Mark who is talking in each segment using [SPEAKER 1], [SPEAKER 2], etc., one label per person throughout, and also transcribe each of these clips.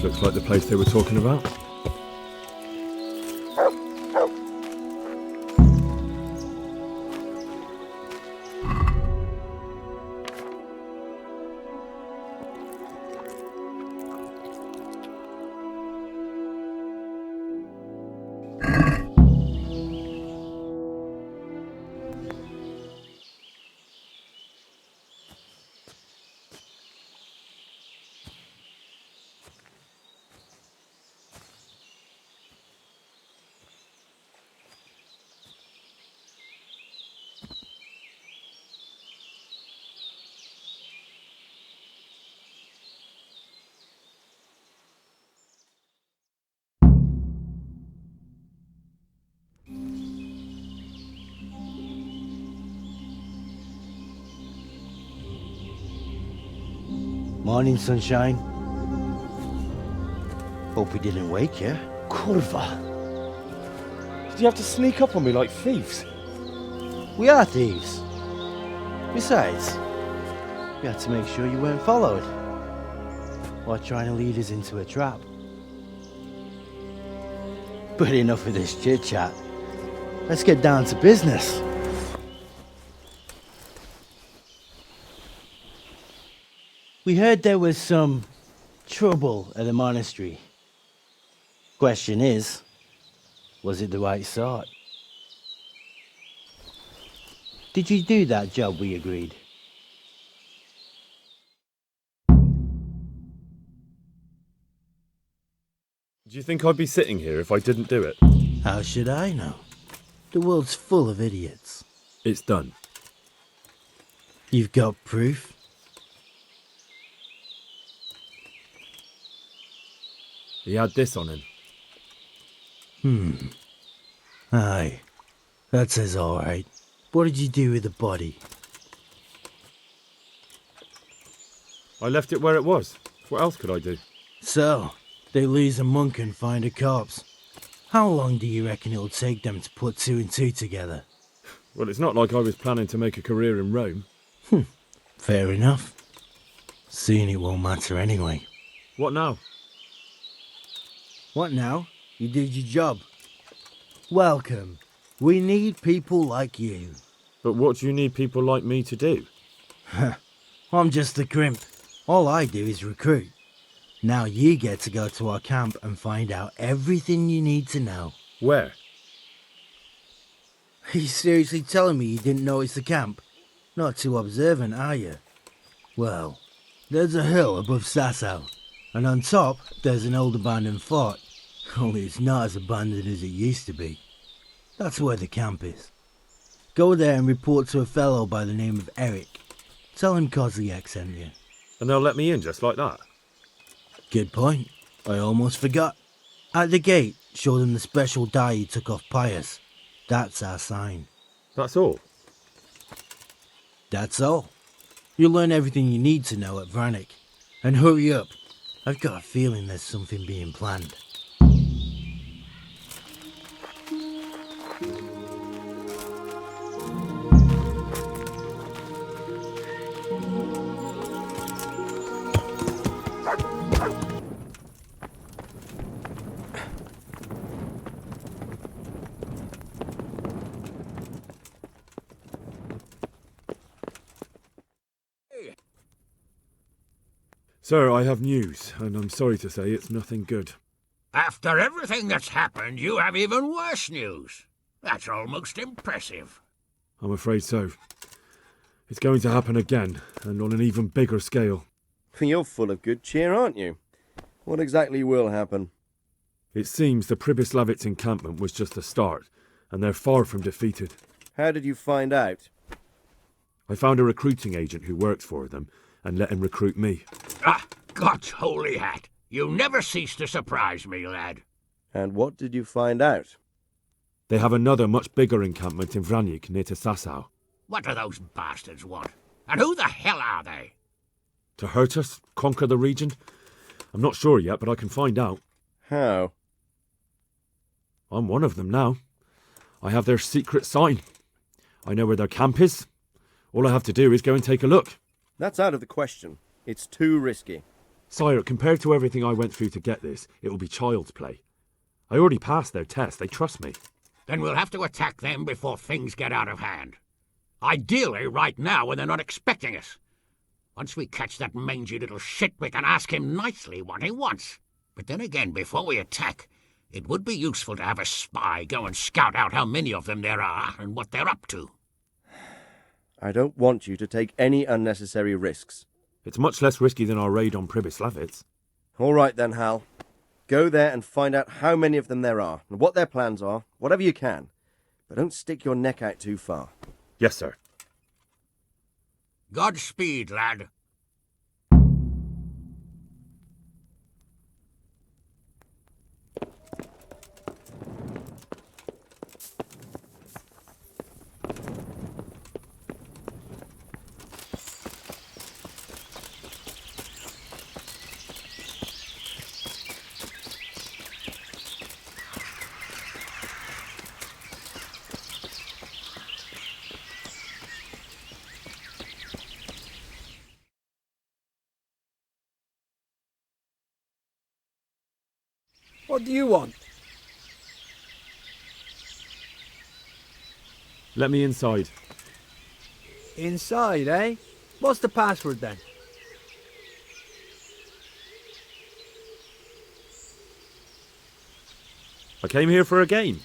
[SPEAKER 1] looks like the place they were talking about.
[SPEAKER 2] Morning, sunshine. Hope we didn't wake you.
[SPEAKER 3] Kurva! Did you have to sneak up on me like thieves?
[SPEAKER 2] We are thieves. Besides, we had to make sure you weren't followed. Or trying to lead us into a trap. But enough of this chit-chat. Let's get down to business. We heard there was some trouble at the monastery. Question is, was it the right sort? Did you do that job we agreed?
[SPEAKER 1] Do you think I'd be sitting here if I didn't do it?
[SPEAKER 2] How should I know? The world's full of idiots.
[SPEAKER 1] It's done.
[SPEAKER 2] You've got proof?
[SPEAKER 1] He had this on him.
[SPEAKER 2] Aye. That says alright. What did you do with the body?
[SPEAKER 1] I left it where it was. What else could I do?
[SPEAKER 2] So, they lose a monk and find a corpse. How long do you reckon it'll take them to put two and two together?
[SPEAKER 1] Well, it's not like I was planning to make a career in Rome.
[SPEAKER 2] Fair enough. Soon it won't matter anyway.
[SPEAKER 1] What now?
[SPEAKER 2] What now? You did your job. Welcome. We need people like you.
[SPEAKER 1] But what do you need people like me to do?
[SPEAKER 2] I'm just the crimp. All I do is recruit. Now you get to go to our camp and find out everything you need to know.
[SPEAKER 1] Where?
[SPEAKER 2] Are you seriously telling me you didn't notice the camp? Not too observant, are you? Well, there's a hill above Sasau, and on top there's an old abandoned fort. Only it's not as abandoned as it used to be. That's where the camp is. Go there and report to a fellow by the name of Eric. Tell him Kozliak sent you.
[SPEAKER 1] And they'll let me in just like that?
[SPEAKER 2] Good point. I almost forgot. At the gate, show them the special dye you took off Pius. That's our sign.
[SPEAKER 1] That's all?
[SPEAKER 2] That's all. You'll learn everything you need to know at Vranik. And hurry up. I've got a feeling there's something being planned.
[SPEAKER 1] Sir, I have news, and I'm sorry to say it's nothing good.
[SPEAKER 4] After everything that's happened, you have even worse news. That's almost impressive.
[SPEAKER 1] I'm afraid so. It's going to happen again, and on an even bigger scale.
[SPEAKER 3] You're full of good cheer, aren't you? What exactly will happen?
[SPEAKER 1] It seems the Pribyslavitz encampment was just a start, and they're far from defeated.
[SPEAKER 3] How did you find out?
[SPEAKER 1] I found a recruiting agent who works for them, and let him recruit me.
[SPEAKER 4] Ah, God's holy hat. You never cease to surprise me, lad.
[SPEAKER 3] And what did you find out?
[SPEAKER 1] They have another much bigger encampment in Vranik near to Sasau.
[SPEAKER 4] What do those bastards want? And who the hell are they?
[SPEAKER 1] To hurt us? Conquer the region? I'm not sure yet, but I can find out.
[SPEAKER 3] How?
[SPEAKER 1] I'm one of them now. I have their secret sign. I know where their camp is. All I have to do is go and take a look.
[SPEAKER 3] That's out of the question. It's too risky.
[SPEAKER 1] Sire, compared to everything I went through to get this, it will be child's play. I already passed their test. They trust me.
[SPEAKER 4] Then we'll have to attack them before things get out of hand. Ideally, right now, when they're not expecting us. Once we catch that mangy little shit, we can ask him nicely what he wants. But then again, before we attack, it would be useful to have a spy go and scout out how many of them there are and what they're up to.
[SPEAKER 5] I don't want you to take any unnecessary risks.
[SPEAKER 1] It's much less risky than our raid on Pribyslavitz.
[SPEAKER 5] All right then, Hal. Go there and find out how many of them there are, and what their plans are, whatever you can. But don't stick your neck out too far.
[SPEAKER 1] Yes, sir.
[SPEAKER 4] Godspeed, lad.
[SPEAKER 6] What do you want?
[SPEAKER 1] Let me inside.
[SPEAKER 6] Inside, eh? What's the password then?
[SPEAKER 1] I came here for a game.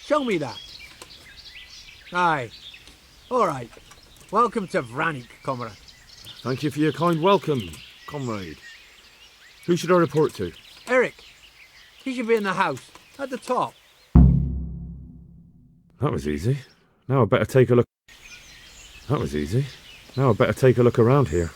[SPEAKER 6] Show me that. Aye. All right. Welcome to Vranik, comrade.
[SPEAKER 1] Thank you for your kind welcome, comrade. Who should I report to?
[SPEAKER 6] Eric. He should be in the house, at the top.
[SPEAKER 1] That was easy. Now I better take a look. That was easy. Now I better take a look around here.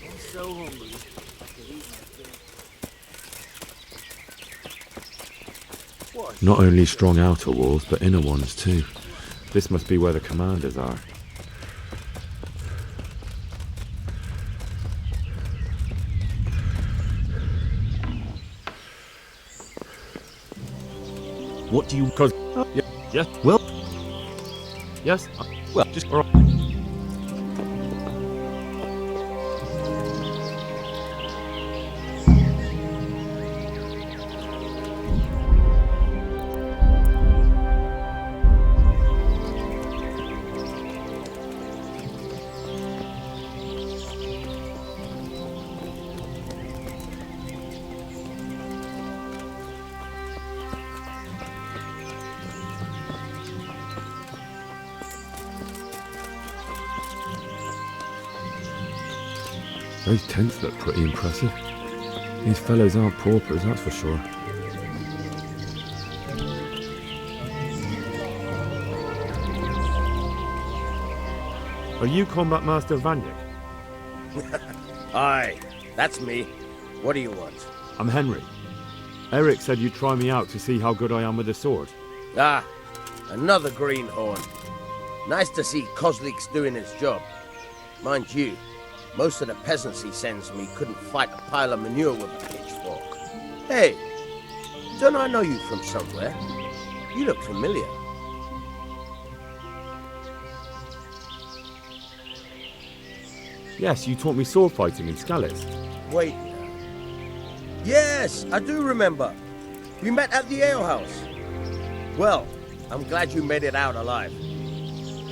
[SPEAKER 2] I'm so hungry.
[SPEAKER 1] Not only strong outer walls, but inner ones too. This must be where the commanders are.
[SPEAKER 3] What do you...
[SPEAKER 1] Cause... yes.
[SPEAKER 3] Well...
[SPEAKER 1] Yes.
[SPEAKER 3] Well, just...
[SPEAKER 1] All right. Those tents look pretty impressive. These fellows aren't paupers, that's for sure. Are you Combat Master Vanyek?
[SPEAKER 5] Aye, that's me. What do you want?
[SPEAKER 1] I'm Henry. Eric said you'd try me out to see how good I am with the sword.
[SPEAKER 5] Ah, another greenhorn. Nice to see Kozlik's doing his job. Mind you, most of the peasants he sends me couldn't fight a pile of manure with a pitchfork. Hey, don't I know you from somewhere? You look familiar.
[SPEAKER 1] Yes, you taught me sword fighting in Skalitz.
[SPEAKER 5] Wait now. Yes, I do remember. We met at the alehouse. Well, I'm glad you made it out alive.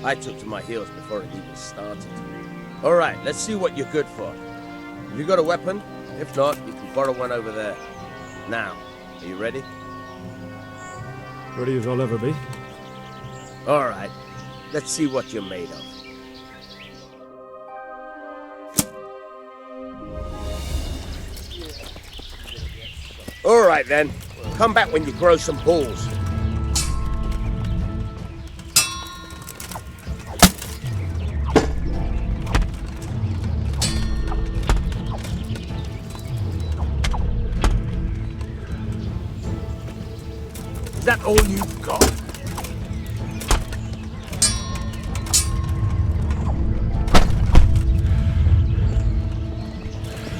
[SPEAKER 5] I took to my heels before it even started. All right, let's see what you're good for. Have you got a weapon? If not, you can borrow one over there. Now, are you ready?
[SPEAKER 1] Ready as I'll ever be.
[SPEAKER 5] All right, let's see what you're made of. All right then, come back when you grow some balls. Is that all you've got?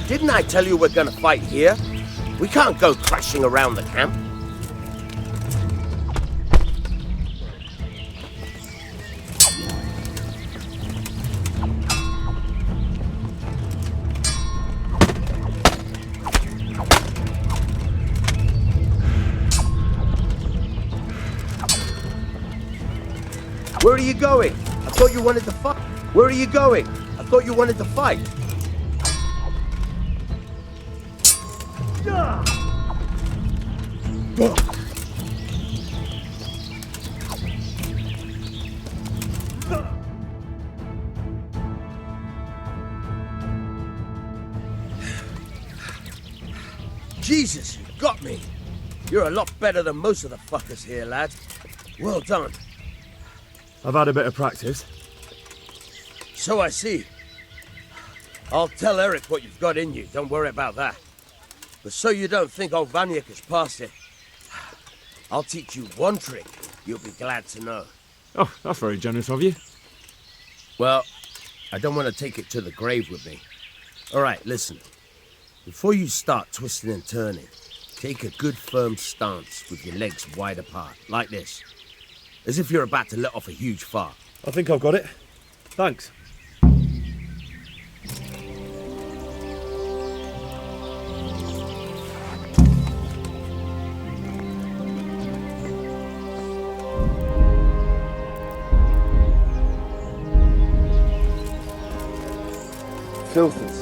[SPEAKER 5] Didn't I tell you we're gonna fight here? We can't go crashing around the camp. Where are you going? I thought you wanted to fight. Where are you going? I thought you wanted to fight. Jesus, you got me. You're a lot better than most of the fuckers here, lad. Well done.
[SPEAKER 1] I've had a bit of practice.
[SPEAKER 5] So I see. I'll tell Eric what you've got in you, don't worry about that. But so you don't think old Vanyek has passed it, I'll teach you one trick you'll be glad to know.
[SPEAKER 1] Oh, that's very generous of you.
[SPEAKER 5] Well, I don't want to take it to the grave with me. All right, listen. Before you start twisting and turning, take a good firm stance with your legs wide apart, like this. As if you're about to let off a huge fart.
[SPEAKER 1] I think I've got it. Thanks.
[SPEAKER 3] Filters.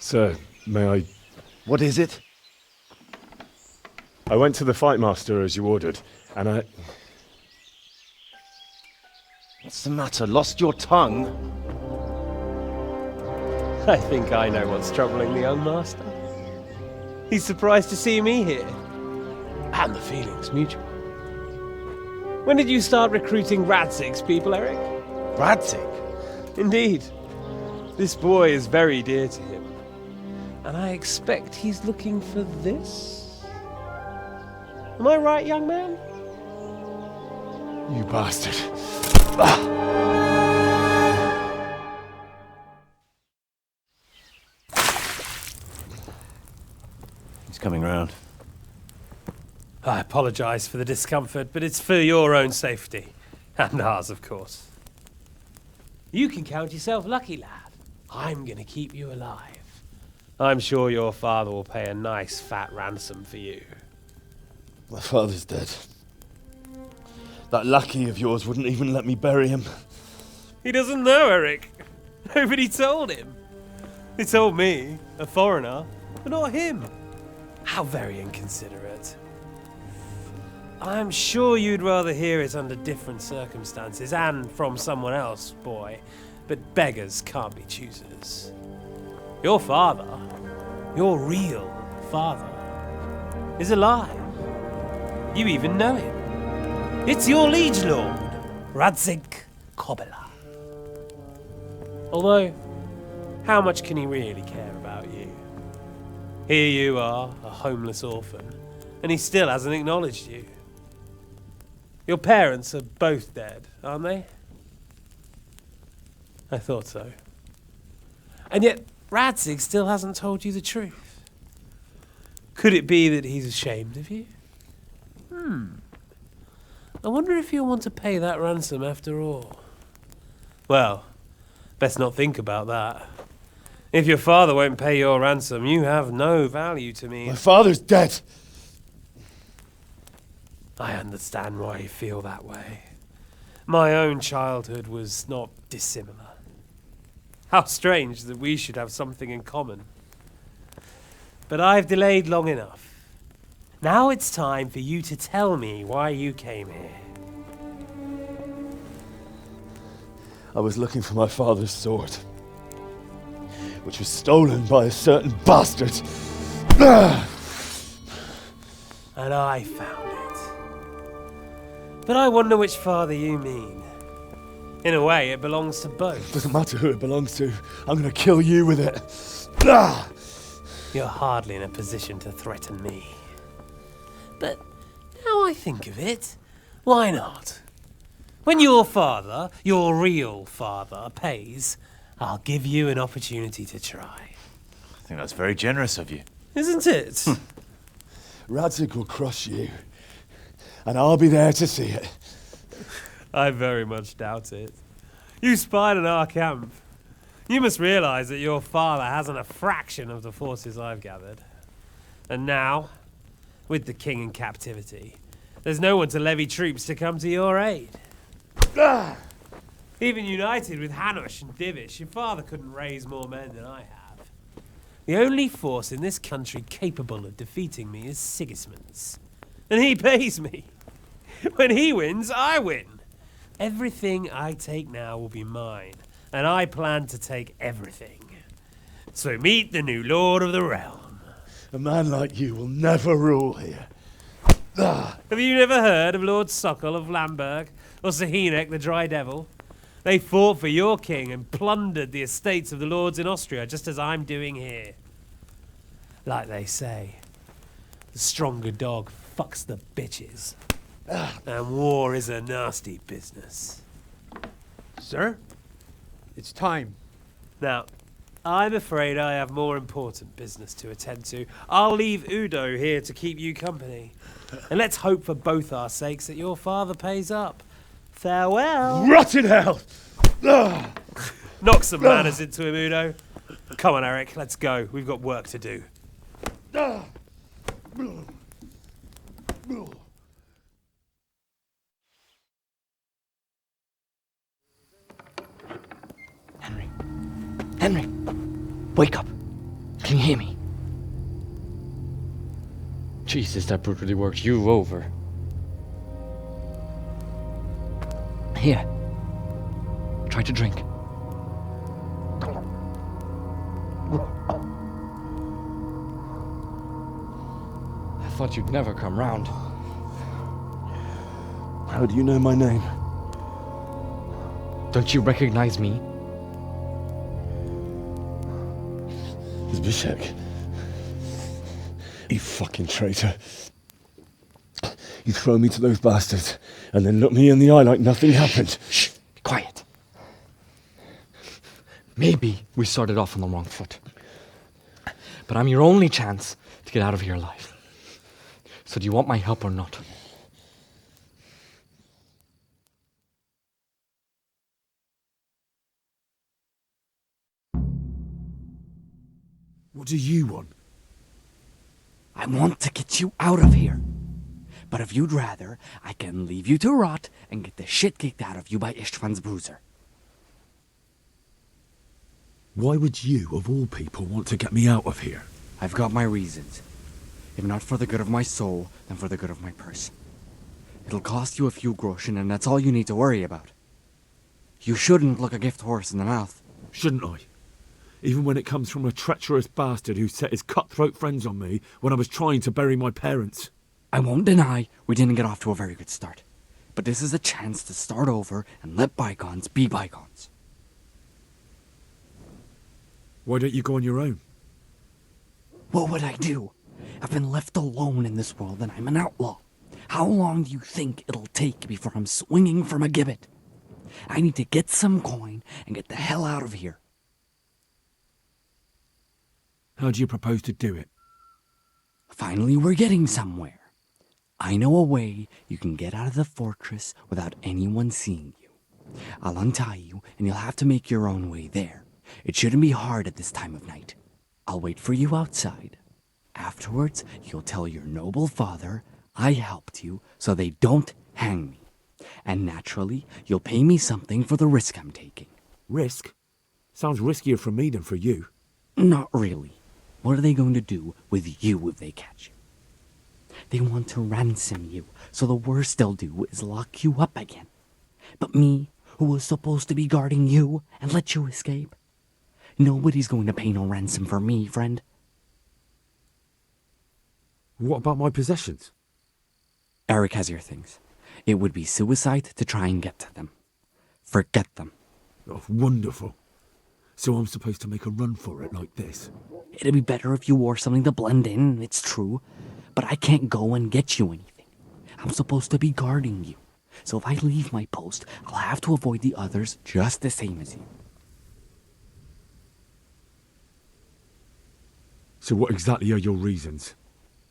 [SPEAKER 1] Sir, may I...
[SPEAKER 3] What is it?
[SPEAKER 1] I went to the fight master as you ordered, and I...
[SPEAKER 3] What's the matter? Lost your tongue?
[SPEAKER 7] I think I know what's troubling the young master. He's surprised to see me here. And the feeling's mutual. When did you start recruiting Radzig's people, Eric?
[SPEAKER 3] Radzig?
[SPEAKER 7] Indeed. This boy is very dear to him. And I expect he's looking for this? Am I right, young man?
[SPEAKER 1] You bastard.
[SPEAKER 3] He's coming round.
[SPEAKER 7] I apologise for the discomfort, but it's for your own safety. And ours, of course. You can count yourself lucky, lad. I'm going to keep you alive. I'm sure your father will pay a nice fat ransom for you.
[SPEAKER 1] My father's dead. That lackey of yours wouldn't even let me bury him.
[SPEAKER 7] He doesn't know, Eric. Nobody told him. They told me, a foreigner, but not him. How very inconsiderate. I'm sure you'd rather hear it under different circumstances and from someone else, boy. But beggars can't be choosers. Your father, your real father, is alive. You even know him. It's your liege lord, Radzig Kobyla. Although, how much can he really care about you? Here you are, a homeless orphan, and he still hasn't acknowledged you. Your parents are both dead, aren't they? I thought so. And yet, Radzig still hasn't told you the truth. Could it be that he's ashamed of you? I wonder if you'll want to pay that ransom after all. Well, best not think about that. If your father won't pay your ransom, you have no value to me.
[SPEAKER 1] My father's dead.
[SPEAKER 7] I understand why you feel that way. My own childhood was not dissimilar. How strange that we should have something in common. But I've delayed long enough. Now it's time for you to tell me why you came here.
[SPEAKER 1] I was looking for my father's sword, which was stolen by a certain bastard.
[SPEAKER 7] And I found it. But I wonder which father you mean. In a way, it belongs to both.
[SPEAKER 1] Doesn't matter who it belongs to. I'm gonna kill you with it. Ah!
[SPEAKER 7] You're hardly in a position to threaten me. But now I think of it, why not? When your father, your real father, pays, I'll give you an opportunity to try.
[SPEAKER 8] I think that's very generous of you.
[SPEAKER 7] Isn't it?
[SPEAKER 1] Radzig will crush you. And I'll be there to see it.
[SPEAKER 7] I very much doubt it. You spied on our camp. You must realize that your father hasn't a fraction of the forces I've gathered. And now, with the king in captivity, there's no one to levy troops to come to your aid. Even united with Hanush and Divish, your father couldn't raise more men than I have. The only force in this country capable of defeating me is Sigismund's. And he pays me. When he wins, I win. Everything I take now will be mine, and I plan to take everything. So meet the new Lord of the Realm.
[SPEAKER 1] A man like you will never rule here.
[SPEAKER 7] Have you never heard of Lord Sokol of Lamberg, or Sahinek the Dry Devil? They fought for your king and plundered the estates of the lords in Austria, just as I'm doing here. Like they say, the stronger dog fucks the bitches. And war is a nasty business.
[SPEAKER 6] Sir, it's time.
[SPEAKER 7] Now, I'm afraid I have more important business to attend to. I'll leave Udo here to keep you company. And let's hope for both our sakes that your father pays up. Farewell.
[SPEAKER 1] Rot in hell!
[SPEAKER 7] Knock some manners into him, Udo. Come on, Eric, let's go. We've got work to do.
[SPEAKER 9] Henry, wake up. Can you hear me? Jesus, that brutally worked you over. Here. Try to drink. I thought you'd never come round.
[SPEAKER 1] How do you know my name?
[SPEAKER 9] Don't you recognize me?
[SPEAKER 1] Zbyszek. You fucking traitor. You throw me to those bastards and then look me in the eye like nothing happened.
[SPEAKER 9] Shh! Be quiet. Maybe we started off on the wrong foot. But I'm your only chance to get out of here alive. So do you want my help or not?
[SPEAKER 1] What do you want?
[SPEAKER 9] I want to get you out of here. But if you'd rather, I can leave you to rot and get the shit kicked out of you by Ishtvan's bruiser.
[SPEAKER 1] Why would you, of all people, want to get me out of here?
[SPEAKER 9] I've got my reasons. If not for the good of my soul, then for the good of my purse. It'll cost you a few groschen, and that's all you need to worry about. You shouldn't look a gift horse in the mouth.
[SPEAKER 1] Shouldn't I? Even when it comes from a treacherous bastard who set his cutthroat friends on me when I was trying to bury my parents.
[SPEAKER 9] I won't deny we didn't get off to a very good start. But this is a chance to start over and let bygones be bygones.
[SPEAKER 1] Why don't you go on your own?
[SPEAKER 9] What would I do? I've been left alone in this world and I'm an outlaw. How long do you think it'll take before I'm swinging from a gibbet? I need to get some coin and get the hell out of here.
[SPEAKER 1] How do you propose to do it?
[SPEAKER 9] Finally, we're getting somewhere. I know a way you can get out of the fortress without anyone seeing you. I'll untie you, and you'll have to make your own way there. It shouldn't be hard at this time of night. I'll wait for you outside. Afterwards, you'll tell your noble father I helped you so they don't hang me. And naturally, you'll pay me something for the risk I'm taking.
[SPEAKER 1] Risk? Sounds riskier for me than for you.
[SPEAKER 9] Not really. What are they going to do with you if they catch you? They want to ransom you, so the worst they'll do is lock you up again. But me, who was supposed to be guarding you and let you escape, nobody's going to pay no ransom for me, friend.
[SPEAKER 1] What about my possessions?
[SPEAKER 9] Eric has your things. It would be suicide to try and get to them. Forget them.
[SPEAKER 1] Oh, wonderful. So I'm supposed to make a run for it like this?
[SPEAKER 9] It'd be better if you wore something to blend in, it's true. But I can't go and get you anything. I'm supposed to be guarding you. So if I leave my post, I'll have to avoid the others just the same as you.
[SPEAKER 1] So what exactly are your reasons?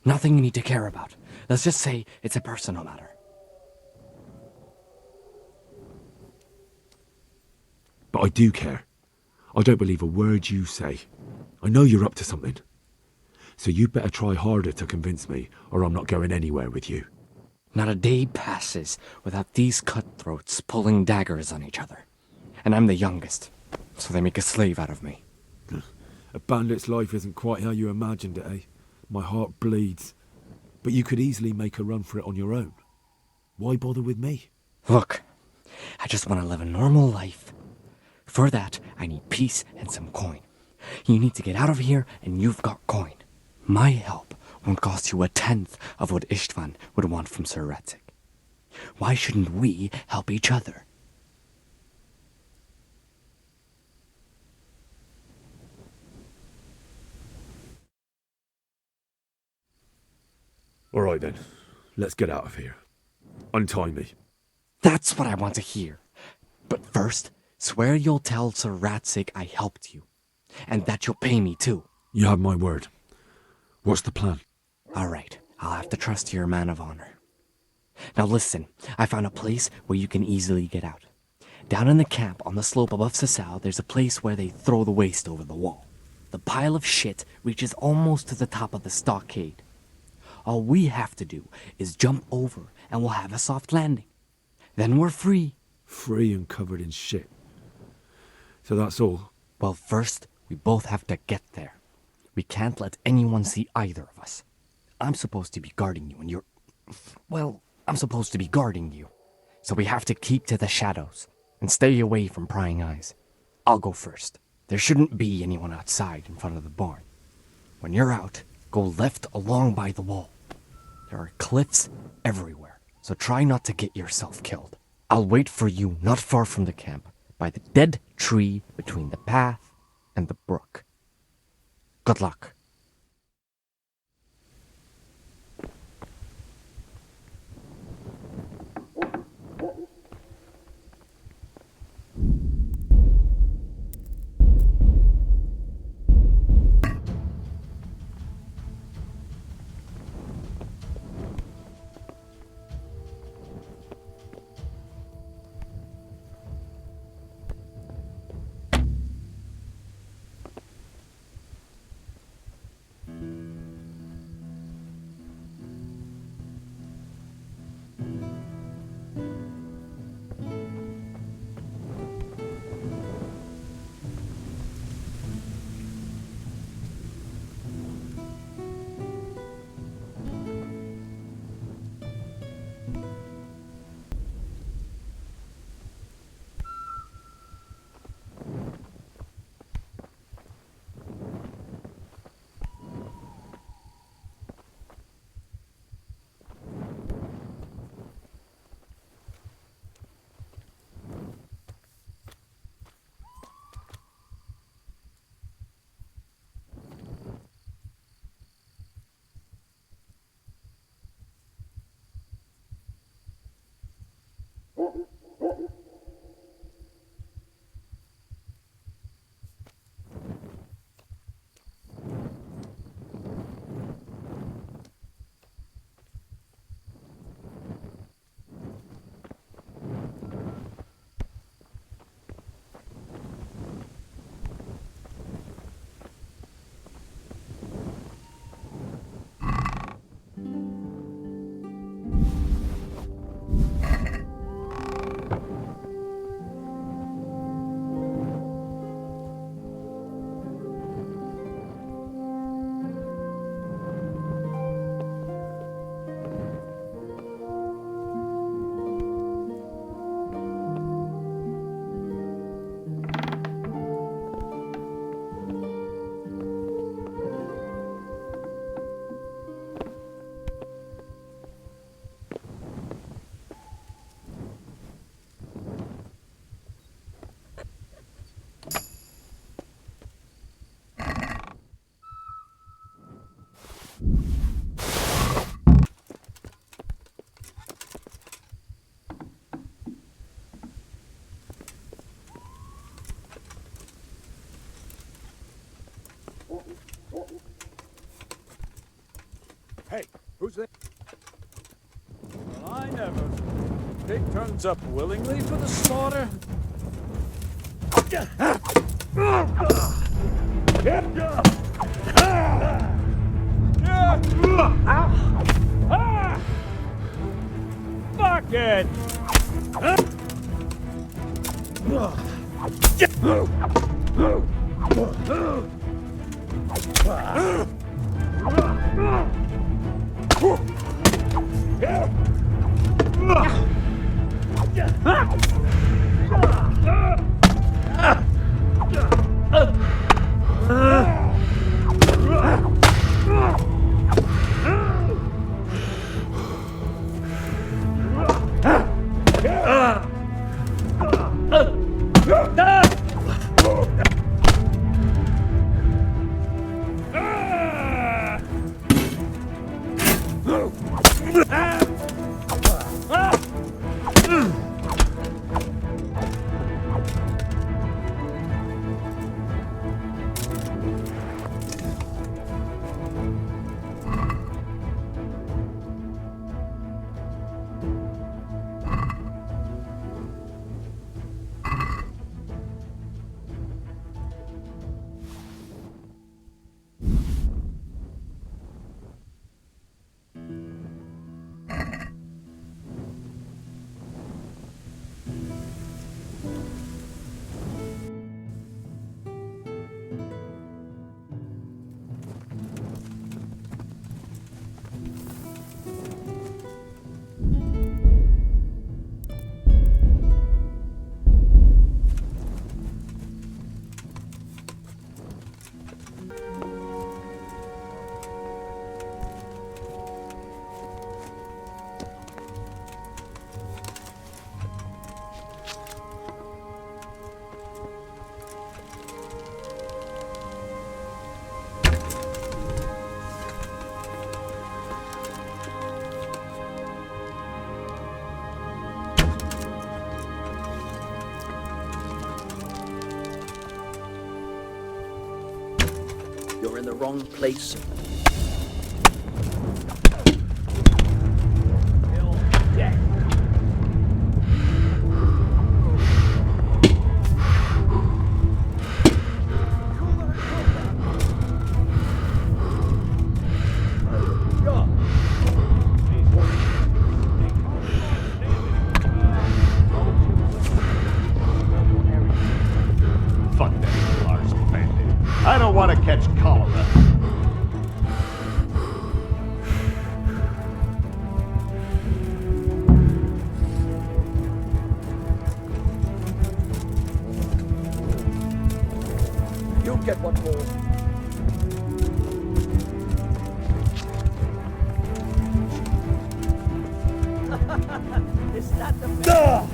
[SPEAKER 9] Nothing you need to care about. Let's just say it's a personal matter.
[SPEAKER 1] But I do care. I don't believe a word you say. I know you're up to something. So you better try harder to convince me, or I'm not going anywhere with you.
[SPEAKER 9] Not a day passes without these cutthroats pulling daggers on each other. And I'm the youngest, so they make a slave out of me.
[SPEAKER 1] A bandit's life isn't quite how you imagined it, eh? My heart bleeds. But you could easily make a run for it on your own. Why bother with me?
[SPEAKER 9] Look, I just want to live a normal life. For that, I need peace and some coin. You need to get out of here, and you've got coin. My help won't cost you 1/10 of what Istvan would want from Sir Ratzik. Why shouldn't we help each other?
[SPEAKER 1] All right then, let's get out of here. Untie me.
[SPEAKER 9] That's what I want to hear. But first, swear you'll tell Sir Ratzik I helped you. And that you'll pay me too.
[SPEAKER 1] You have my word. What's the plan?
[SPEAKER 9] All right, I'll have to trust you're a man of honor. Now listen, I found a place where you can easily get out. Down in the camp on the slope above Sasau, there's a place where they throw the waste over the wall. The pile of shit reaches almost to the top of the stockade. All we have to do is jump over and we'll have a soft landing. Then we're free.
[SPEAKER 1] Free and covered in shit. So that's all?
[SPEAKER 9] Well, first, we both have to get there. We can't let anyone see either of us. I'm supposed to be guarding you and you're... Well, I'm supposed to be guarding you. So we have to keep to the shadows and stay away from prying eyes. I'll go first. There shouldn't be anyone outside in front of the barn. When you're out, go left along by the wall. There are cliffs everywhere, so try not to get yourself killed. I'll wait for you not far from the camp, by the dead tree between the path and the brook. Good luck.
[SPEAKER 10] Who's there? Well, I never. Pig turns up willingly for the slaughter. Fuck it!
[SPEAKER 11] You're in the wrong place.
[SPEAKER 12] Fuck that Lars bandit. I don't want to catch cholera.
[SPEAKER 11] You'll get one more.
[SPEAKER 10] Is that the best?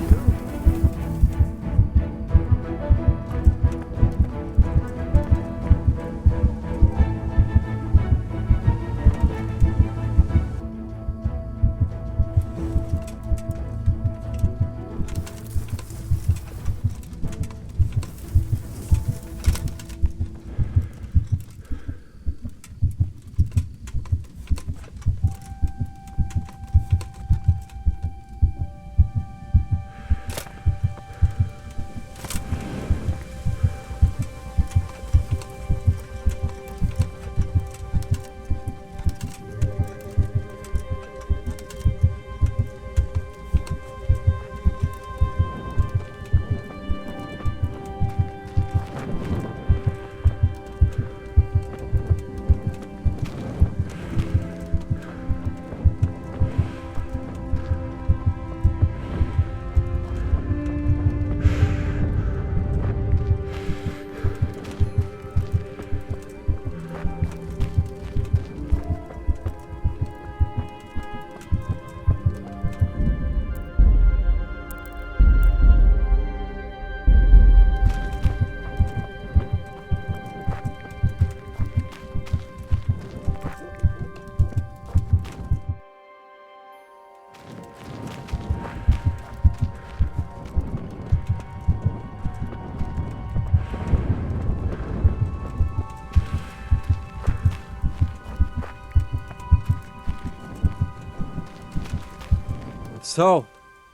[SPEAKER 9] So,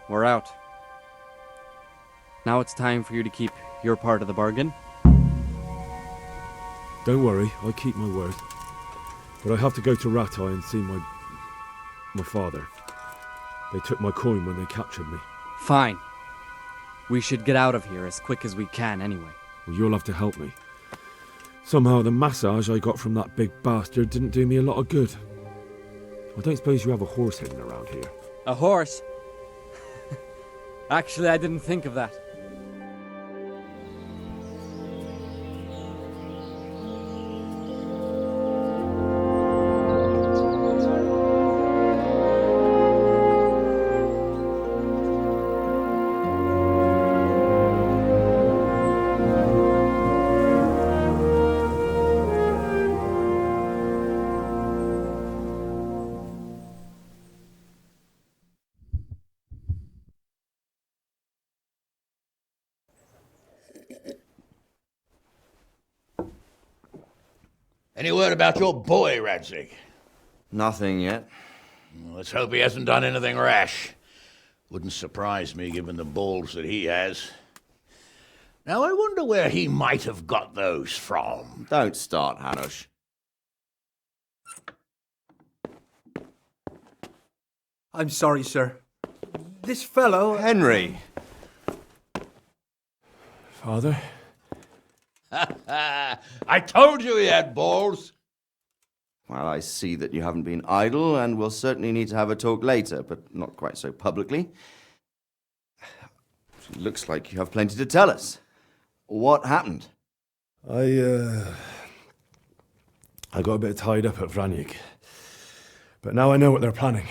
[SPEAKER 9] we're out. Now it's time for you to keep your part of the bargain.
[SPEAKER 1] Don't worry, I keep my word. But I have to go to Ratai and see my father. They took my coin when they captured me.
[SPEAKER 9] Fine. We should get out of here as quick as we can anyway.
[SPEAKER 1] Well, you'll have to help me. Somehow the massage I got from that big bastard didn't do me a lot of good. I don't suppose you have a horse hidden around here?
[SPEAKER 9] A horse? Actually, I didn't think of that.
[SPEAKER 4] Any word about your boy, Radzig?
[SPEAKER 13] Nothing yet.
[SPEAKER 4] Let's hope he hasn't done anything rash. Wouldn't surprise me, given the balls that he has. Now, I wonder where he might have got those from.
[SPEAKER 13] Don't start, Hanush.
[SPEAKER 6] I'm sorry, sir. This fellow...
[SPEAKER 13] Henry!
[SPEAKER 1] Father?
[SPEAKER 4] I told you he had balls.
[SPEAKER 13] Well, I see that you haven't been idle, and we'll certainly need to have a talk later, but not quite so publicly. It looks like you have plenty to tell us. What happened?
[SPEAKER 1] I got a bit tied up at Vranyik. But now I know what they're planning.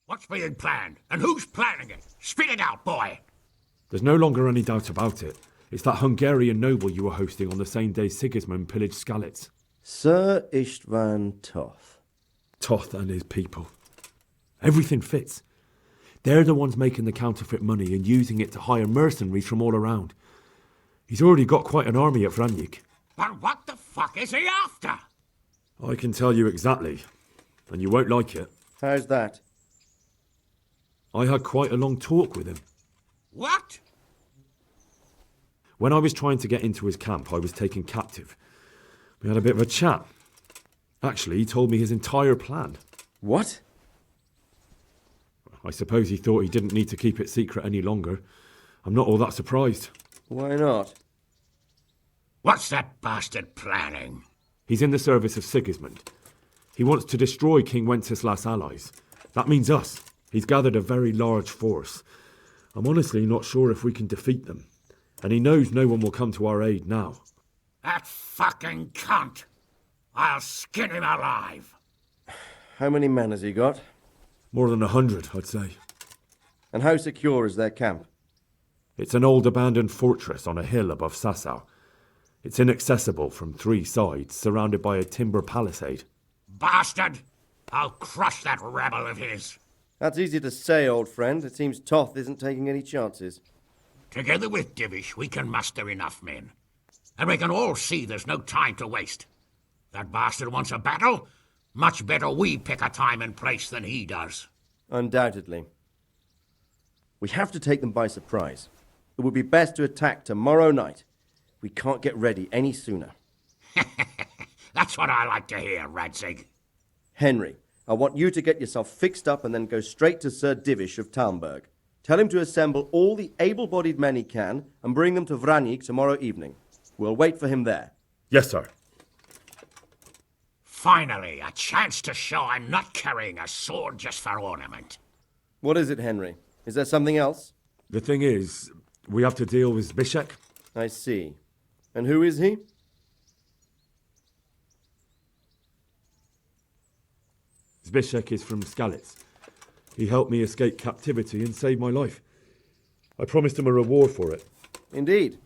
[SPEAKER 4] What's being planned? And who's planning it? Spit it out, boy!
[SPEAKER 1] There's no longer any doubt about it. It's that Hungarian noble you were hosting on the same day Sigismund pillaged Skalitz.
[SPEAKER 5] Sir Istvan Toth.
[SPEAKER 1] Toth and his people. Everything fits. They're the ones making the counterfeit money and using it to hire mercenaries from all around. He's already got quite an army at Vranyik.
[SPEAKER 4] But what the fuck is he after?
[SPEAKER 1] I can tell you exactly, and you won't like it.
[SPEAKER 5] How's that?
[SPEAKER 1] I had quite a long talk with him.
[SPEAKER 4] What?
[SPEAKER 1] When I was trying to get into his camp, I was taken captive. We had a bit of a chat. Actually, he told me his entire plan.
[SPEAKER 5] What?
[SPEAKER 1] I suppose he thought he didn't need to keep it secret any longer. I'm not all that surprised.
[SPEAKER 5] Why not?
[SPEAKER 4] What's that bastard planning?
[SPEAKER 1] He's in the service of Sigismund. He wants to destroy King Wenceslas' allies. That means us. He's gathered a very large force. I'm honestly not sure if we can defeat them. And he knows no one will come to our aid now.
[SPEAKER 4] That fucking cunt! I'll skin him alive!
[SPEAKER 5] How many men has he got?
[SPEAKER 1] More than 100, I'd say.
[SPEAKER 5] And how secure is their camp?
[SPEAKER 1] It's an old abandoned fortress on a hill above Sasau. It's inaccessible from 3 sides, surrounded by a timber palisade.
[SPEAKER 4] Bastard! I'll crush that rebel of his!
[SPEAKER 5] That's easy to say, old friend. It seems Toth isn't taking any chances.
[SPEAKER 4] Together with Divish, we can muster enough men. And we can all see there's no time to waste. That bastard wants a battle. Much better we pick a time and place than he does.
[SPEAKER 5] Undoubtedly. We have to take them by surprise. It would be best to attack tomorrow night. We can't get ready any sooner.
[SPEAKER 4] That's what I like to hear, Radzig.
[SPEAKER 5] Henry, I want you to get yourself fixed up and then go straight to Sir Divish of Talmberg. Tell him to assemble all the able-bodied men he can and bring them to Vranyik tomorrow evening. We'll wait for him there.
[SPEAKER 1] Yes, sir.
[SPEAKER 4] Finally, a chance to show I'm not carrying a sword just for ornament.
[SPEAKER 5] What is it, Henry? Is there something else?
[SPEAKER 1] The thing is, we have to deal with Zbyszek.
[SPEAKER 5] I see. And who is he?
[SPEAKER 1] Zbyszek is from Skalitz. He helped me escape captivity and saved my life. I promised him a reward for it.
[SPEAKER 5] Indeed.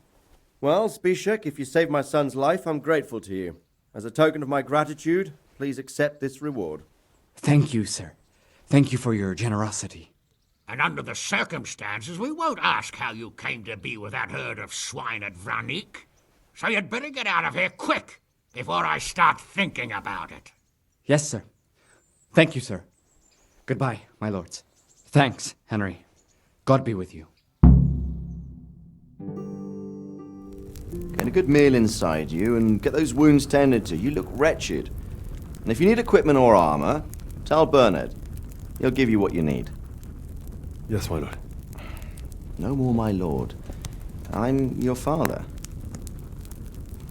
[SPEAKER 5] Well, Zbyszek, if you saved my son's life, I'm grateful to you. As a token of my gratitude, please accept this reward.
[SPEAKER 9] Thank you, sir. Thank you for your generosity.
[SPEAKER 4] And under the circumstances, we won't ask how you came to be with that herd of swine at Vranyik. So you'd better get out of here quick, before I start thinking about it.
[SPEAKER 9] Yes, sir. Thank you, sir. Goodbye, my lords. Thanks, Henry. God be with you.
[SPEAKER 13] Get a good meal inside you and get those wounds tended to. You look wretched. And if you need equipment or armor, tell Bernard. He'll give you what you need.
[SPEAKER 1] Yes, my lord.
[SPEAKER 13] No more, my lord. I'm your father.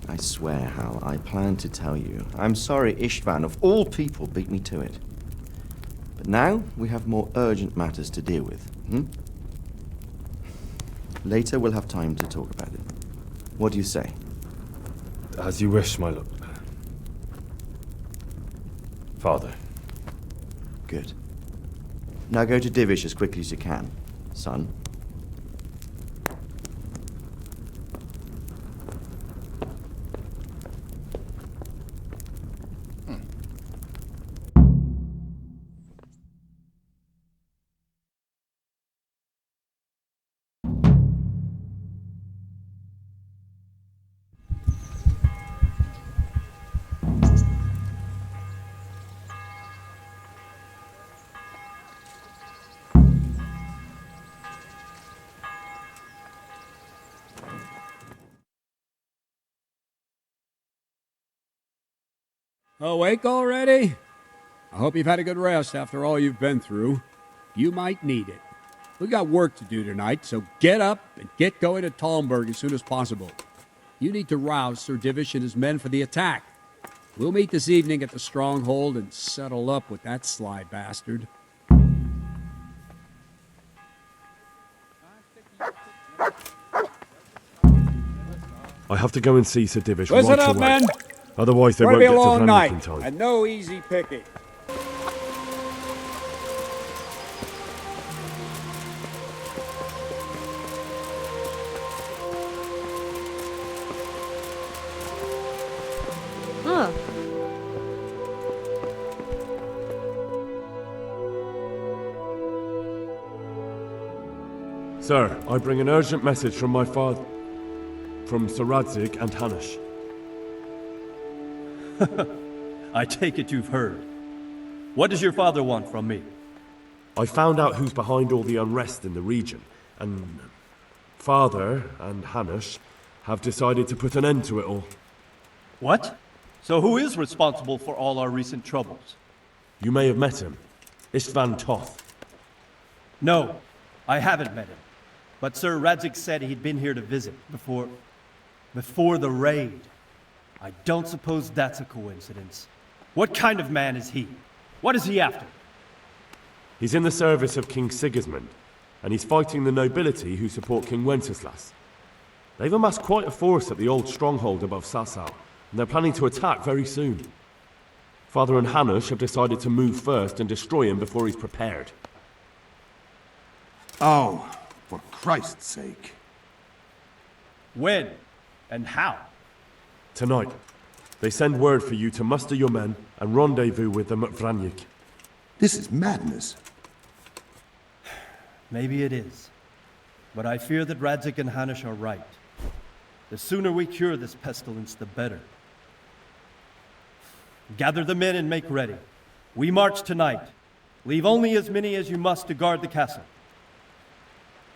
[SPEAKER 13] I swear, Hal, I plan to tell you. I'm sorry Istvan, of all people, beat me to it. But now we have more urgent matters to deal with. Later we'll have time to talk about it. What do you say?
[SPEAKER 1] As you wish, my lord. Father.
[SPEAKER 13] Good. Now go to Divish as quickly as you can, son.
[SPEAKER 10] Awake already? I hope you've had a good rest after all you've been through. You might need it. We got work to do tonight, so get up and get going to Talmberg as soon as possible. You need to rouse Sir Divish and his men for the attack. We'll meet this evening at the stronghold and settle up with that sly bastard.
[SPEAKER 1] I have to go and see Sir Divish
[SPEAKER 10] Listen
[SPEAKER 1] right
[SPEAKER 10] up,
[SPEAKER 1] away.
[SPEAKER 10] men!
[SPEAKER 1] Otherwise they
[SPEAKER 10] It's
[SPEAKER 1] won't
[SPEAKER 10] going to
[SPEAKER 1] get
[SPEAKER 10] be a
[SPEAKER 1] to
[SPEAKER 10] long
[SPEAKER 1] Vranjuk
[SPEAKER 10] night,
[SPEAKER 1] in time.
[SPEAKER 10] and no easy picking.
[SPEAKER 14] Huh.
[SPEAKER 1] Sir, I bring an urgent message from my father, from Sir Radzig and Hanush.
[SPEAKER 15] I take it you've heard. What does your father want from me?
[SPEAKER 1] I found out who's behind all the unrest in the region, and Father and Hanush have decided to put an end to it all.
[SPEAKER 15] What? So who is responsible for all our recent troubles?
[SPEAKER 1] You may have met him. Istvan Toth.
[SPEAKER 15] No, I haven't met him. But Sir Radzig said he'd been here to visit before the raid. I don't suppose that's a coincidence. What kind of man is he? What is he after?
[SPEAKER 1] He's in the service of King Sigismund, and he's fighting the nobility who support King Wenceslas. They've amassed quite a force at the old stronghold above Sasau, and they're planning to attack very soon. Father and Hanush have decided to move first and destroy him before he's prepared.
[SPEAKER 16] Oh, for Christ's sake.
[SPEAKER 15] When? And how?
[SPEAKER 1] Tonight. They send word for you to muster your men and rendezvous with them at Vranjuk.
[SPEAKER 16] This is madness.
[SPEAKER 15] Maybe it is. But I fear that Radzig and Hanush are right. The sooner we cure this pestilence, the better. Gather the men and make ready. We march tonight. Leave only as many as you must to guard the castle.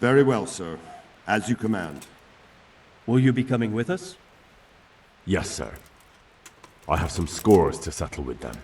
[SPEAKER 16] Very well, sir. As you command.
[SPEAKER 15] Will you be coming with us?
[SPEAKER 1] Yes, sir. I have some scores to settle with them.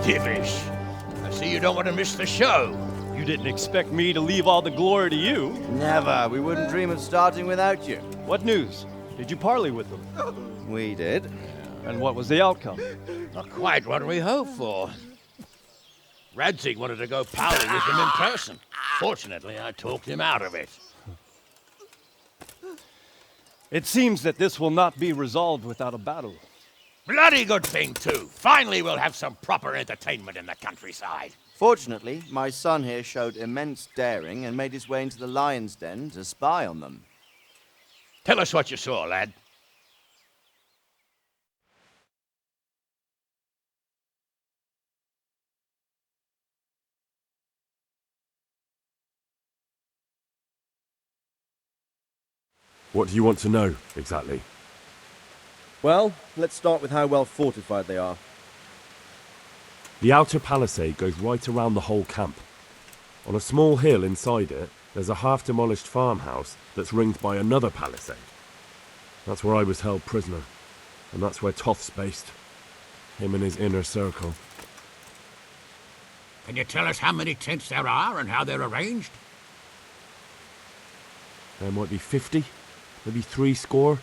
[SPEAKER 4] Divish. I see you don't want to miss the show.
[SPEAKER 7] You didn't expect me to leave all the glory to you.
[SPEAKER 13] Never. We wouldn't dream of starting without you.
[SPEAKER 7] What news? Did you parley with them?
[SPEAKER 13] We did.
[SPEAKER 7] And what was the outcome?
[SPEAKER 4] Not quite what we hoped for. Radzig wanted to go parley with them in person. Fortunately, I talked him out of it.
[SPEAKER 7] It seems that this will not be resolved without a battle.
[SPEAKER 4] Bloody good thing, too. Finally, we'll have some proper entertainment in the countryside.
[SPEAKER 13] Fortunately, my son here showed immense daring and made his way into the lion's den to spy on them.
[SPEAKER 4] Tell us what you saw, lad.
[SPEAKER 1] What do you want to know, exactly?
[SPEAKER 5] Well, let's start with how well fortified they are.
[SPEAKER 1] The outer palisade goes right around the whole camp. On a small hill inside it, there's a half-demolished farmhouse that's ringed by another palisade. That's where I was held prisoner, and that's where Toth's based. Him and his inner circle.
[SPEAKER 4] Can you tell us how many tents there are and how they're arranged?
[SPEAKER 1] There might be 50, maybe 60.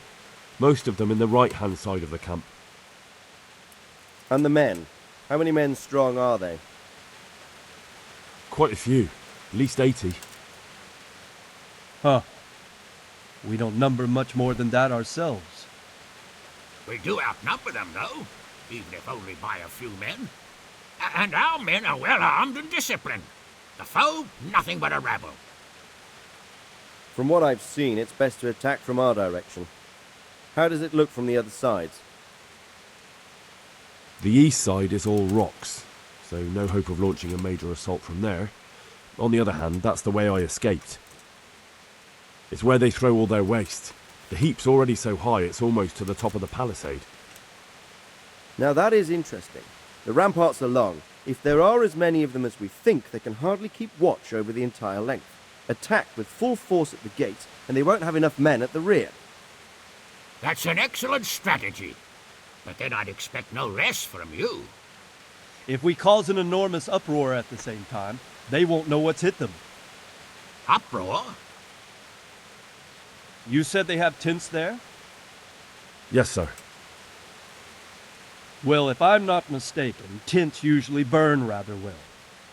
[SPEAKER 1] Most of them in the right-hand side of the camp.
[SPEAKER 5] And the men? How many men strong are they?
[SPEAKER 1] Quite a few. At least 80.
[SPEAKER 7] Huh. We don't number much more than that ourselves.
[SPEAKER 4] We do outnumber them, though, even if only by a few men. And our men are well armed and disciplined. The foe, nothing but a rabble.
[SPEAKER 5] From what I've seen, it's best to attack from our direction. How does it look from the other sides?
[SPEAKER 1] The east side is all rocks, so no hope of launching a major assault from there. On the other hand, that's the way I escaped. It's where they throw all their waste. The heap's already so high it's almost to the top of the palisade.
[SPEAKER 5] Now that is interesting. The ramparts are long. If there are as many of them as we think, they can hardly keep watch over the entire length. Attack with full force at the gates, and they won't have enough men at the rear.
[SPEAKER 4] That's an excellent strategy. But then I'd expect no less from you.
[SPEAKER 7] If we cause an enormous uproar at the same time, they won't know what's hit them.
[SPEAKER 4] Uproar?
[SPEAKER 7] You said they have tents there?
[SPEAKER 1] Yes, sir.
[SPEAKER 7] Well, if I'm not mistaken, tents usually burn rather well.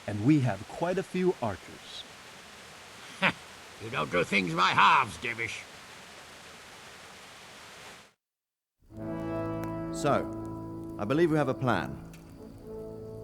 [SPEAKER 7] And we have quite a few archers.
[SPEAKER 4] You don't do things by halves, Divish.
[SPEAKER 13] So, I believe we have a plan.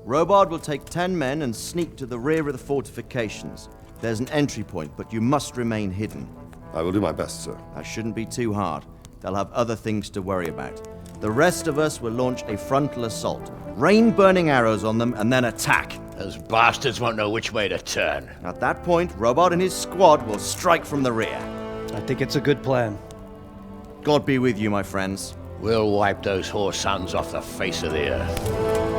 [SPEAKER 13] Robard will take 10 men and sneak to the rear of the fortifications. There's an entry point, but you must remain hidden.
[SPEAKER 16] I will do my best, sir.
[SPEAKER 13] That shouldn't be too hard. They'll have other things to worry about. The rest of us will launch a frontal assault, rain burning arrows on them, and then attack.
[SPEAKER 4] Those bastards won't know which way to turn.
[SPEAKER 13] At that point, Robard and his squad will strike from the rear.
[SPEAKER 7] I think it's a good plan.
[SPEAKER 13] God be with you, my friends.
[SPEAKER 4] We'll wipe those whore sons off the face of the earth.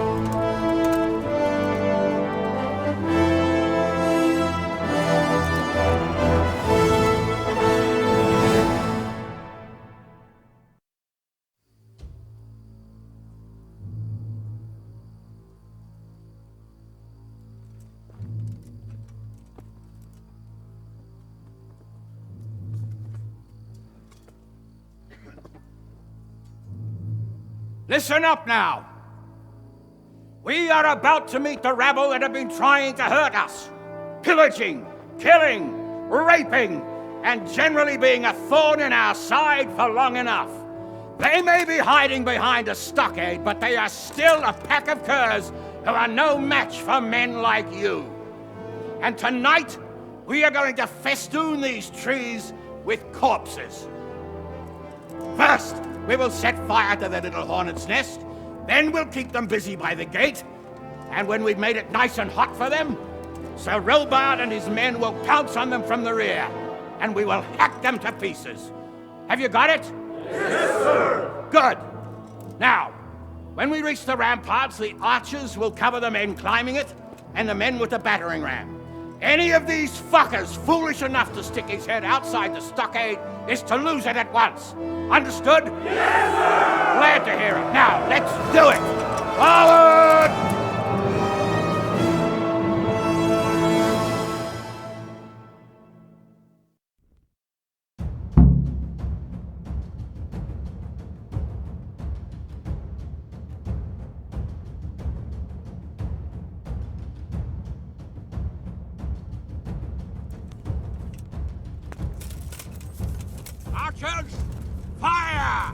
[SPEAKER 4] Listen up now. We are about to meet the rabble that have been trying to hurt us. Pillaging, killing, raping, and generally being a thorn in our side for long enough. They may be hiding behind a stockade, but they are still a pack of curs who are no match for men like you. And tonight, we are going to festoon these trees with corpses. First, we will set fire to their little hornet's nest. Then we'll keep them busy by the gate. And when we've made it nice and hot for them, Sir Robard and his men will pounce on them from the rear. And we will hack them to pieces. Have you got it?
[SPEAKER 16] Yes, sir!
[SPEAKER 4] Good. Now, when we reach the ramparts, the archers will cover the men climbing it, and the men with the battering ram. Any of these fuckers foolish enough to stick his head outside the stockade is to lose it at once. Understood?
[SPEAKER 16] Yes, sir!
[SPEAKER 4] Glad to hear it. Now, let's do it! Forward! Archers, fire!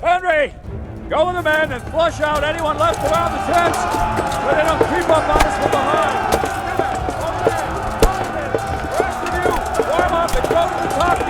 [SPEAKER 12] Henry! Go with the men and flush out anyone left around the tents so they don't creep up on us from behind. Skimmer, over there! Jonathan, the rest of you, warm up and go to the top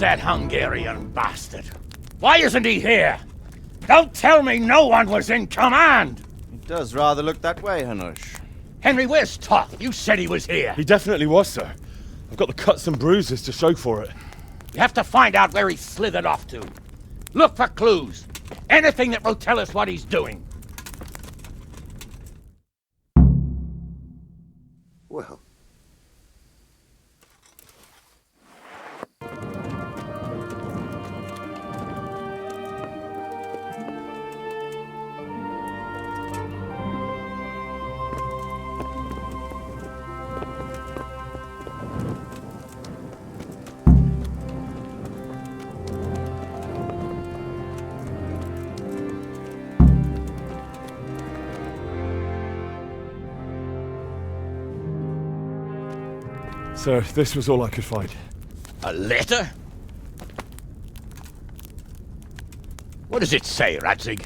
[SPEAKER 4] that Hungarian bastard? Why isn't he here? Don't tell me no one was in command!
[SPEAKER 13] It does rather look that way, Hanush.
[SPEAKER 4] Henry, where's Toth? You said he was here.
[SPEAKER 1] He definitely was, sir. I've got the cuts and bruises to show for it.
[SPEAKER 4] You have to find out where he slithered off to. Look for clues. Anything that will tell us what he's doing.
[SPEAKER 5] Well.
[SPEAKER 1] Sir, this was all I could find.
[SPEAKER 4] A letter? What does it say, Radzig?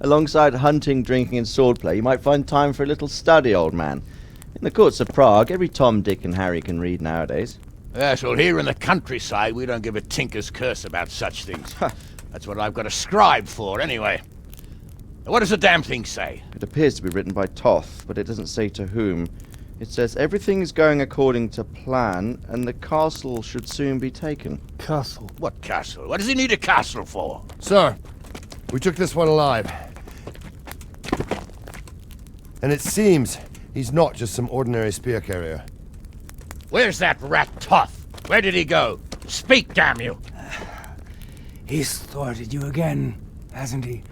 [SPEAKER 13] Alongside hunting, drinking, and swordplay, you might find time for a little study, old man. In the courts of Prague, every Tom, Dick, and Harry can read nowadays.
[SPEAKER 4] Yes, well, here in the countryside, we don't give a tinker's curse about such things. That's what I've got a scribe for, anyway. What does the damn thing say?
[SPEAKER 13] It appears to be written by Toth, but it doesn't say to whom. It says everything's going according to plan, and the castle should soon be taken.
[SPEAKER 4] Castle? What castle? What does he need a castle for?
[SPEAKER 14] Sir, we took this one alive. And it seems he's not just some ordinary spear carrier.
[SPEAKER 4] Where's that rat Toth? Where did he go? Speak, damn you!
[SPEAKER 6] He's thwarted you again, hasn't he?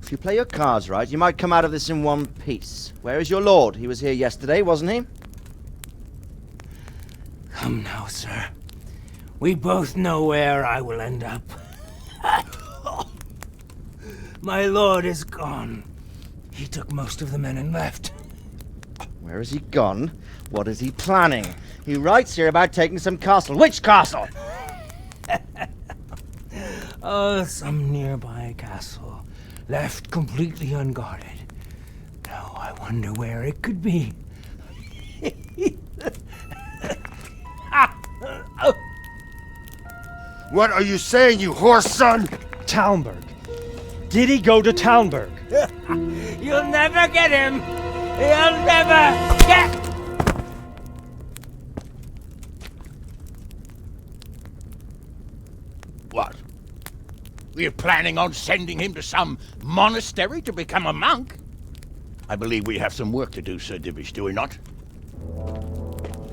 [SPEAKER 13] If you play your cards right, you might come out of this in one piece. Where is your lord? He was here yesterday, wasn't he?
[SPEAKER 6] Come now, sir. We both know where I will end up. My lord is gone. He took most of the men and left.
[SPEAKER 13] Where has he gone? What is he planning? He writes here about taking some castle. Which castle?
[SPEAKER 6] Oh, some nearby castle. Left completely unguarded. Now I wonder where it could be.
[SPEAKER 14] What are you saying, you horse son?
[SPEAKER 7] Talmberg. Did he go to Talmberg?
[SPEAKER 6] You'll never get him! You'll never get...
[SPEAKER 4] What? We're planning on sending him to some monastery to become a monk? I believe we have some work to do, Sir Divish, do we not?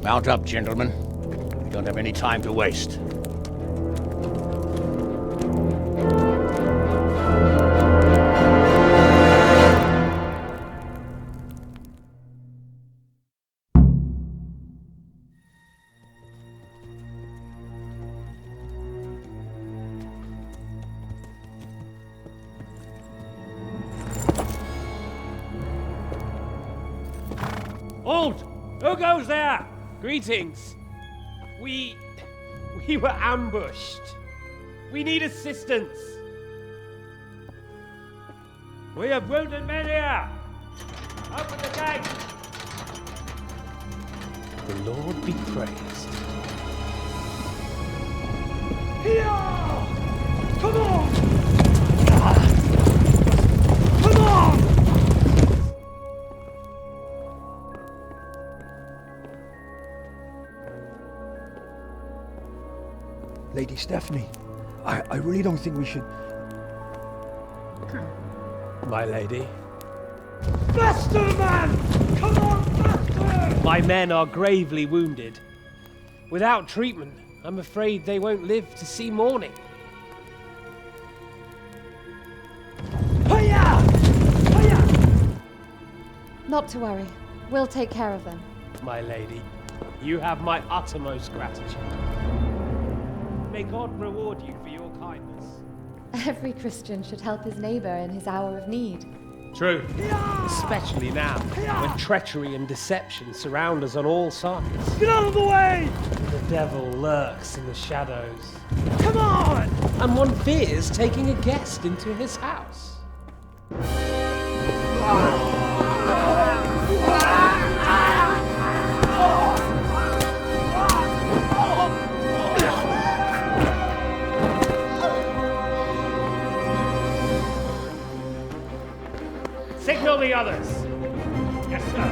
[SPEAKER 4] Mount up, gentlemen. We don't have any time to waste.
[SPEAKER 3] Halt! Who goes there? Greetings. We were ambushed. We need assistance. We have wounded men here. Open the gate. The Lord be praised. Here! Come on! Come on!
[SPEAKER 17] Lady Stephanie, I really don't think we should...
[SPEAKER 3] My lady. Faster, man! Come on, faster! My men are gravely wounded. Without treatment, I'm afraid they won't live to see morning. Hiya! Hiya!
[SPEAKER 18] Not to worry. We'll take care of them.
[SPEAKER 3] My lady, you have my uttermost gratitude. May God reward you for your kindness.
[SPEAKER 18] Every Christian should help his neighbor in his hour of need.
[SPEAKER 3] True. Especially now, when treachery and deception surround us on all sides. Get out of the way! The devil lurks in the shadows. Come on! And one fears taking a guest into his house. others. Yes, sir.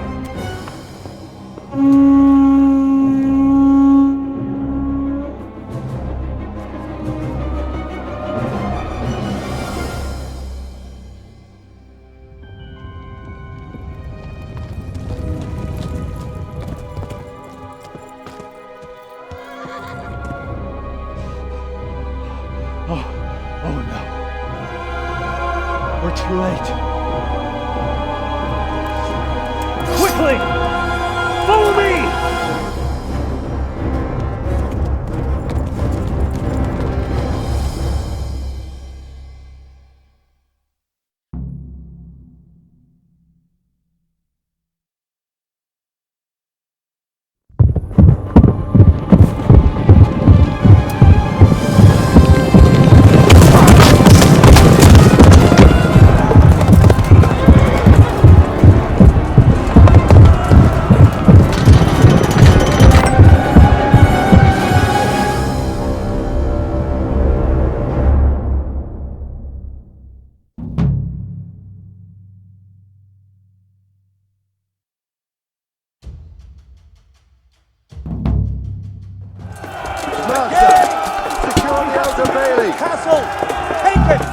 [SPEAKER 15] Oh no. We're too late.
[SPEAKER 3] Quickly! Follow me!
[SPEAKER 14] Secure the Elder Bailey!
[SPEAKER 12] Castle! Take it!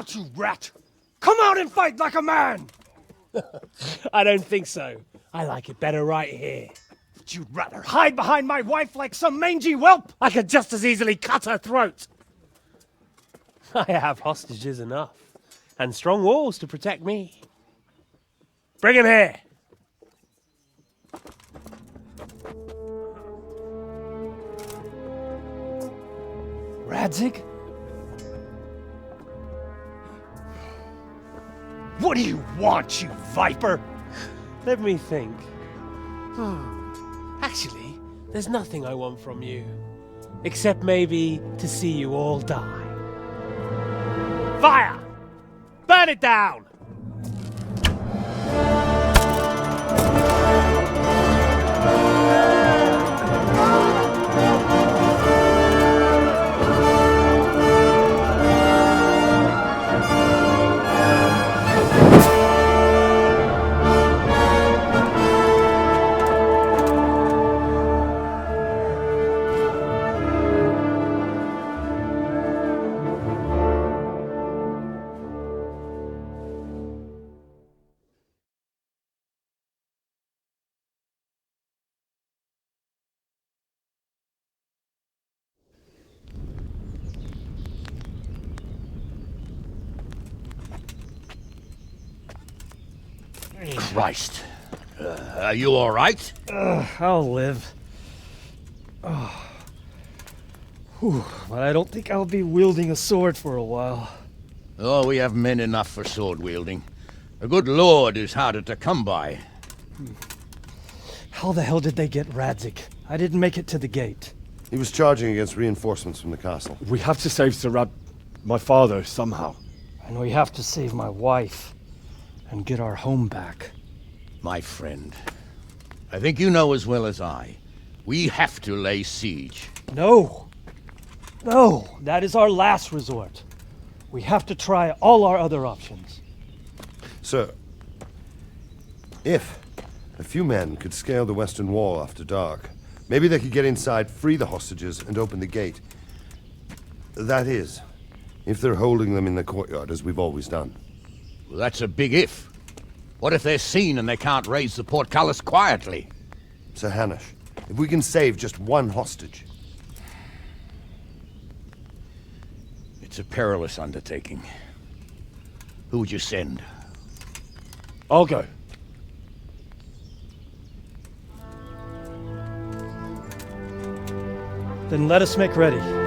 [SPEAKER 3] out, you rat! Come out and fight like a man! I don't think so. I like it better right here. Would you rather hide behind my wife like some mangy whelp? I could just as easily cut her throat. I have hostages enough, and strong walls to protect me. Bring him here! Radzig? What do you want, you viper? Let me think. Actually, there's nothing I want from you. Except maybe to see you all die. Fire! Burn it down!
[SPEAKER 4] Christ. Are you all right?
[SPEAKER 15] I'll live. Whew, but I don't think I'll be wielding a sword for a while.
[SPEAKER 4] Oh, we have men enough for sword wielding. A good lord is harder to come by.
[SPEAKER 15] How the hell did they get Radzik? I didn't make it to the gate.
[SPEAKER 14] He was charging against reinforcements from the castle.
[SPEAKER 1] We have to save my father, somehow.
[SPEAKER 15] And we have to save my wife and get our home back.
[SPEAKER 4] My friend, I think you know as well as I. We have to lay siege.
[SPEAKER 15] No! No! That is our last resort. We have to try all our other options.
[SPEAKER 14] Sir, if a few men could scale the western wall after dark, maybe they could get inside, free the hostages, and open the gate. That is, if they're holding them in the courtyard, as we've always done.
[SPEAKER 4] Well, that's a big if. What if they're seen and they can't raise the portcullis quietly?
[SPEAKER 14] Sir Hanush, if we can save just one hostage...
[SPEAKER 4] It's a perilous undertaking. Who would you send?
[SPEAKER 1] I'll go.
[SPEAKER 15] Then let us make ready.